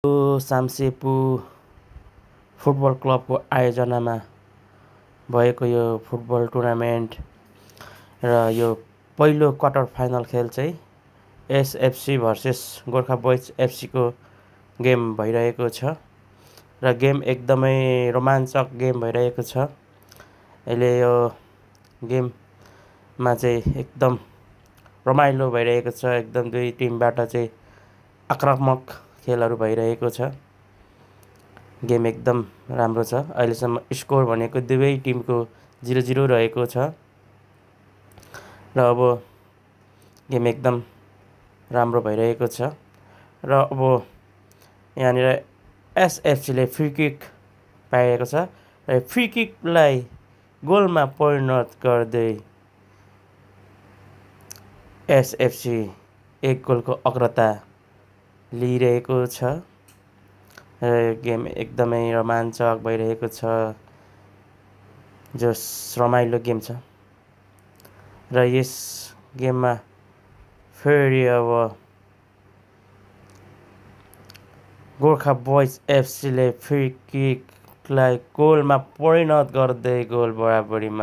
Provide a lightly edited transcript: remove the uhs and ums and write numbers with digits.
यो साम्सेपु फुटबल क्लबको आयोजनामा भएको यो फुटबल टुर्नामेन्ट र यो पहिलो क्वार्टर फाइनल खेल चाहिँ एसएफसी भर्सेस गोर्खा बोइज एफसीको गेम भइरहेको छ र गेम एकदमै रोमाञ्चक गेम भइरहेको छ। अहिले यो गेममा चाहिँ एकदम रमाइलो भइरहेको छ। एकदम दुई टिमबाट चाहिँ आक्रामक खेलहरू भइरहेको छ। गेम एकदम राम्रो छ। अहिलेसम्म स्कोर भनेको दुवै टिमको 0-0 रहेको छ र अब गेम एकदम राम्रो भइरहेको छ र अब यहाँनिर एसएफसीले फ्री किक पाएको छ र फ्री किकलाई गोलमा परिणत गर्दै एसएफसी 1 गोलको अग्रता लिइरहेको छ र गेम एकदमै रोमाञ्चक भइरहेको छ। जो रमाइलो गेम छ र यस गेममा फेरि अब गोर्खा बोइज एफसीले फ्री किकलाई गोलमा परिणत गर्दै गोल बराबरीमा